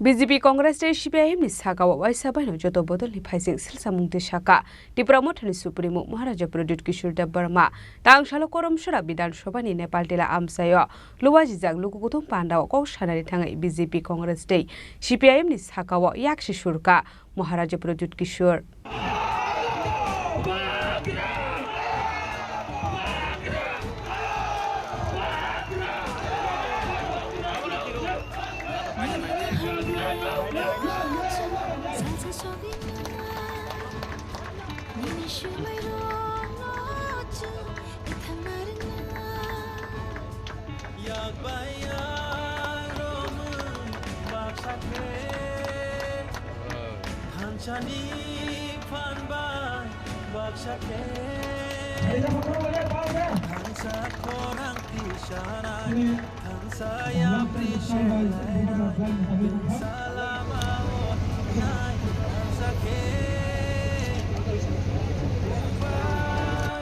BJP Congress Day CPIM ni Saka wa Waisa Baino Joto Bodol ni Phaising Silsamung de Saka Tripura Mothani Supremo Maharaja Pradut Kishore Dev Burma Tang Shalo Korom Shara Bidan Sabha ni Nepal Tela Amsayo Luwaji Jang Lukukutum Panda wa Kau Shanari Thangai BJP Congress Day CPIM ni Saka wa Yakshi Shurka Maharaja Pradut Kishore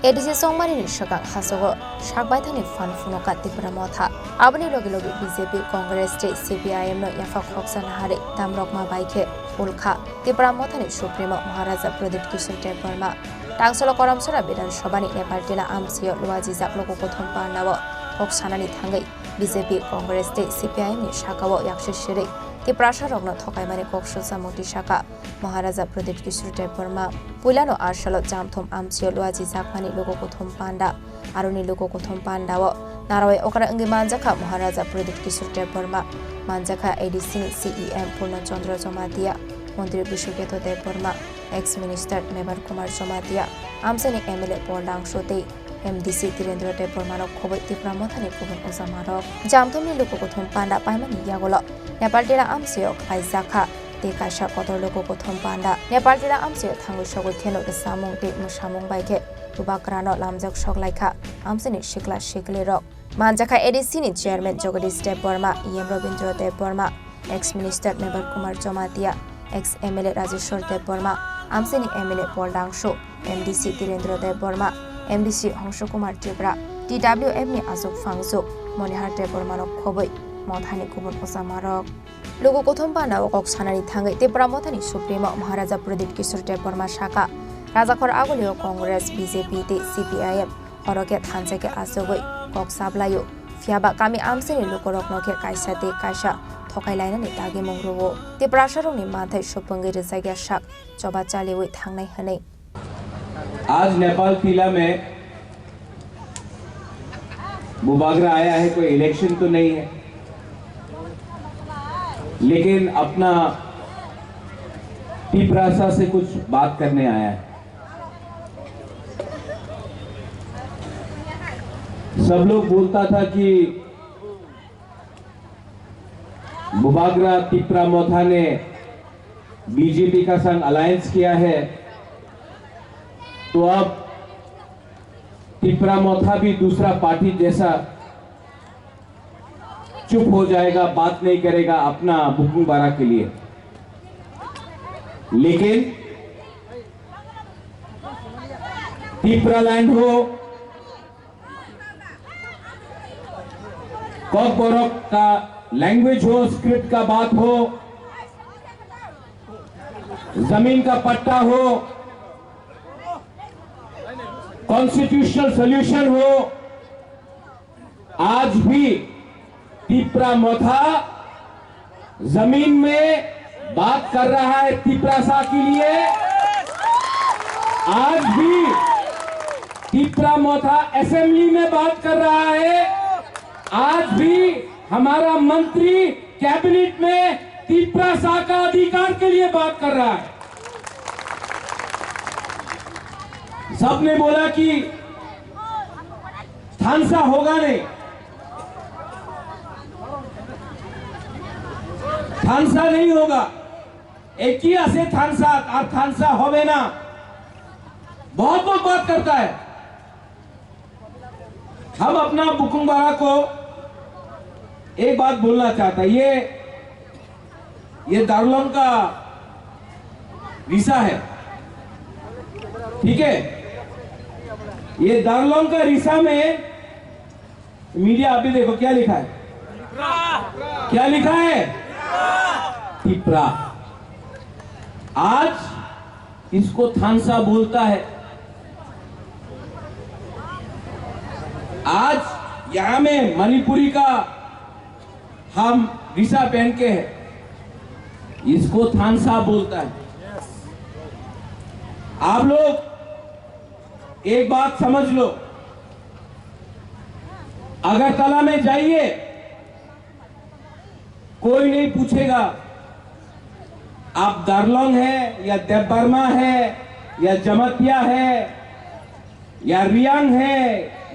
Edisi Songmani ni Shakak Hasogo, Shakbaitani Fan Funoka Tripura Motha, Abani Logi BJP Congress Day CPIM no Yafak Hoksan Hari, Tamrokma Baike, Ulka, Tripura Motha ni Supremo Maharaja Pradut Kishore Dev Burma, Tangsolo Koram Shara Bidan Sabha Nepal Tela Amsayo Luwaji Jang Lukukutum Panda Hoksanani Thangai BJP Congress Day CPIM ni Shakawo Yakshi Shiri Tripura Sharokno Thokaimani Kokshulsa Moti Shaka Maharaja Pradut Kishore Dev Burma Pulano Arshalo Jamthom Amsayo Luwaji Jakmani Lukukutum Panda Aruni Lukukutum Panda wo Narawai Okara Angi Manjaka Maharaja Pradut Kishore Dev Burma Manjaka ADC CEM Purna Chandra Jomatia Mantri Bishuketo Dev Burma Ex-Minister Mebar Kumar Jomatia Amsani MLA Paul Dangshote MDC Tirendra Dev Burma no Khoboi Tripura Mothani Kubun Ozamarok Jamthom ni Lukukutum Panda Paimani Yagolo Nepal Tela Amsayo Kaizaka Dekasha Kotor Lukukutum Panda Nepal Tela Amsayo Thangu Shogu Theno de Samung de Musamung Baike Tubakrano Lamjak Shok Laika Amsani Shikla Shikli Rok Manjaka ADC ni Chairman Jagadish Dev Burma EM Robindra Dev Burma Ex-Minister Mebar Kumar Jomatia Ex-MLA Rajeshwar Dev Burma Amsani MLA Paul Dangsho MDC Tirendra Dev Burma MDC Hongsho Kumar Tripura TWM ni Azok Fangzo Monihar Dev Burma no Khoboi Mothani Kubun Ozamarok Lukukutum Panda Wokok Sanani Thangai Tripura Mothani Supremo Maharaja Pradut Kishore Dev Burma Shaka Rajakor Agulio Congress BJP te CPIM Oroke Thansake Asogoi Kok Sablayo Fiaba Kami Amsani Lukorok Noke Kaisa te Kaisa Thokai Laina ni Tage Mongruwo Tripura Sharok ni Mathai Shopungi Rizagya Shak Choba Chaliwi Thangnai Hanai आज नेपाल तिला में मुबागरा आया है कोई election तो नहीं है लेकिन अपना टिपरासा से कुछ बात करने आया है सब लोग बोलता था कि मुबागरा टिपरा मोथा ने बीजेपी का संग अलायंस किया है तो अब टिपरा मोथा भी दूसरा पार्टी जैसा चुप हो जाएगा बात नहीं करेगा अपना बुकिंग बारा के लिए लेकिन टिपरा लैंड हो कॉक बोरक का लैंग्वेज हो स्क्रिप्ट का बात हो जमीन का पट्टा हो कॉन्स्टिट्यूशनल सॉल्यूशन हो आज भी टिपरा मोथा जमीन में बात कर रहा है टिपरासा के लिए आज भी टिपरा मोथा असेंबली में बात कर रहा है आज भी हमारा मंत्री कैबिनेट में टिपरासा का अधिकार के लिए बात कर रहा है सबने बोला कि थानसा होगा नहीं थानसा नहीं होगा एक ही ऐसे थानसा और थानसा होवे ना बहुत लोग बात करता है हम अपना बुकुंबारा को एक बात बोलना चाहता है ये दारुलम का वीसा है ठीक है, ये दार्लोंग का रिसा में मीडिया अभी देखो क्या लिखा है, क्या लिखा है, तिपरा। आज इसको थानसा बोलता है। आज यहां में मणिपुरी का हम रिसा पहन के है, इसको थानसा बोलता है। आप लोग एक बात समझ लो, अगरतला में जाइए, कोई नहीं पूछेगा आप दार्लोंग है या देवबर्मा है या जमतिया है या रियांग है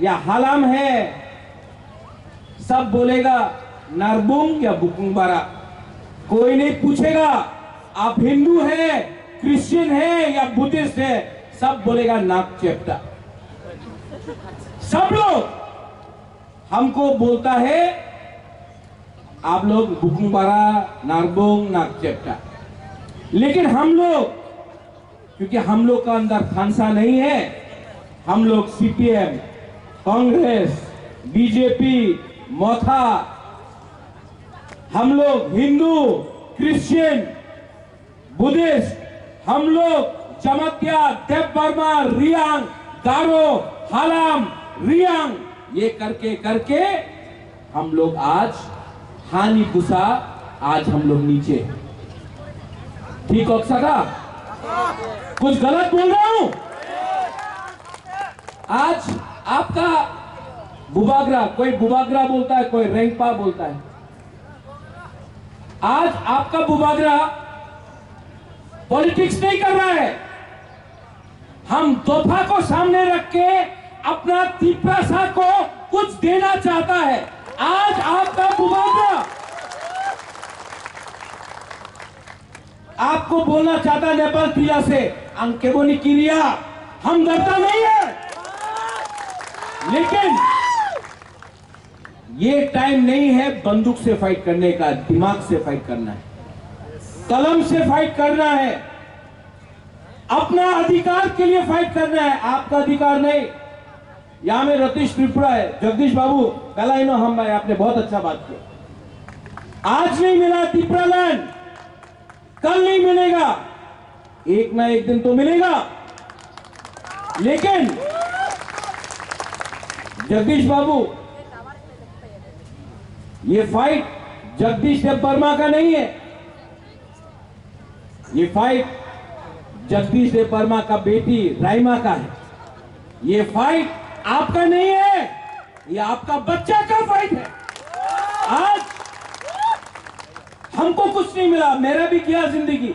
या हालाम है, सब बोलेगा नारबुंग या बुकुंगबारा। कोई नहीं पूछेगा आप हिंदू है, क्रिश्चियन है या बुद्धिस्ट है, सब बोलेगा नाक चेप्टा। सब लोग हमको बोलता है आप लोग बुकुंगबारा, नारबुंग, नाक चेप्टा। लेकिन हम लोग, क्योंकि हम लोग का अंदर थानसा नहीं है, हम लोग सीपीएम, कांग्रेस, बीजेपी, मोथा, हम लोग हिंदू, क्रिश्चियन, बुद्धिस्ट, हम लोग जमतिया, देवबर्मा, रियांग, गारो, हालाम, रियांग, ये करके करके हम लोग आज हानि पुसा, आज हम लोग नीचे। ठीक हो सका? कुछ गलत बोल रहा हूं? आज आपका बुबागरा, कोई बुबागरा बोलता है, कोई रेंगपा बोलता है। आज आपका बुबागरा पॉलिटिक्स नहीं कर रहा है, हम तोहफा को सामने रख के अपना तिपरासा को कुछ देना चाहता है। आज आपका बुबागरा आपको बोलना चाहता है नेपाल क्रिया से अंकेबोनी क्रिया, हम डरता नहीं है, लेकिन ये टाइम नहीं है बंदूक से फाइट करने का, दिमाग से फाइट करना है, कलम से फाइट करना है, अपना अधिकार के लिए फाइट करना है, आपका अधिकार नहीं। यहां में रतीश त्रिपुरा है, जगदीश बाबू कलाइनो हम भाई, आपने बहुत अच्छा बात किया। आज नहीं मिला त्रिपुरा लैंड, कल नहीं मिलेगा, एक ना एक दिन तो मिलेगा। लेकिन जगदीश बाबू, ये फाइट जगदीश देवबर्मा का नहीं है, ये फाइट जगदीश देवबर्मा का बेटी राइमा का है। ये फाइट आपका नहीं है, ये आपका बच्चा का फाइट है। आज हमको कुछ नहीं मिला, मेरा भी किया जिंदगी,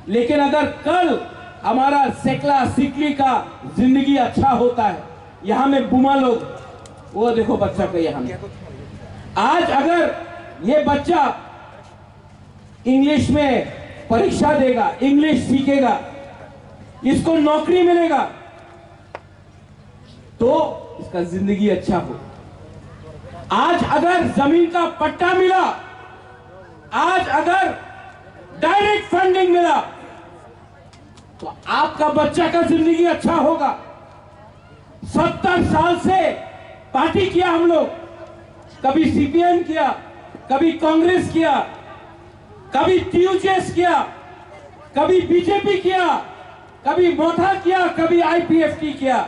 लेकिन अगर कल हमारा सेकला सिकली का जिंदगी अच्छा होता है, यहां में बुमा लोग, वो देखो बच्चा का यहां में, आज अगर ये बच्चा इंग्लिश में परीक्षा देगा, इंग्लिश सीखेगा, इसको नौकरी मिलेगा, तो इसका जिंदगी अच्छा हो। आज अगर जमीन का पट्टा मिला, आज अगर डायरेक्ट फंडिंग मिला, तो आपका बच्चा का जिंदगी अच्छा होगा। 70 साल से पार्टी किया हम लोग, कभी सीपीएम किया, कभी कांग्रेस किया, कभी टीयूजेएस किया, कभी बीजेपी किया, कभी मोथा किया, कभी आईपीएफटी किया,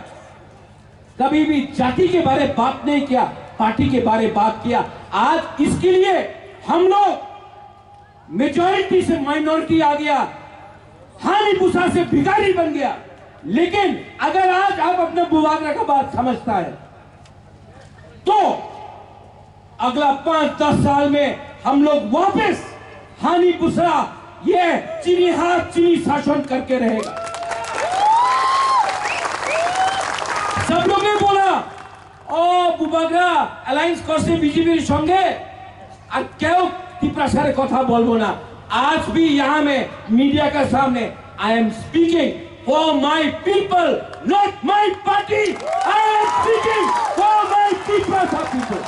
कभी भी जाति के बारे में बात नहीं किया, पार्टी के बारे में बात किया। आज इसके लिए हम लोग मेजॉरिटी से माइनॉरिटी आ गया, हानि पुसा से भिखारी बन गया। लेकिन अगर आज आप अपने बुबागरा का बात समझता है, तो अगला 5-10 साल में हम लोग वापस हानि पुसरा, ये चीनी हाथ चीनी शासन करके रहेगा। सब लोग ने बोला ओ बुबागरा अलायंस करছে বিজেপির সঙ্গে, আর কেউ ত্রিপুরাসারে কথা বলবো না। आज भी यहाँ में मीडिया के सामने I am speaking for my people, not my party, I am speaking for my Tripura people.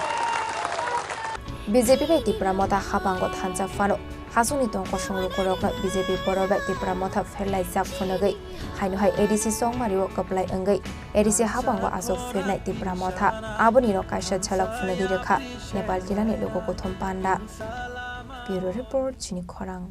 BJP bai tipra mota habango thanjak phano हासुनि तंग कसंग करक बीजेपी परबे त्रिपुरा मथा फेरलाय जाक फुनगै हाइनो हाय एडीसी सं मारियो कपलाय अंगै एडीसी हाबांगो आसो फेरनाय त्रिपुरा मथा आबनि र कायसा झलक फुनगै रेखा नेपाल जिल्लानि लोगो कोथम पान्डा ब्यूरो रिपोर्ट चिनी खरां।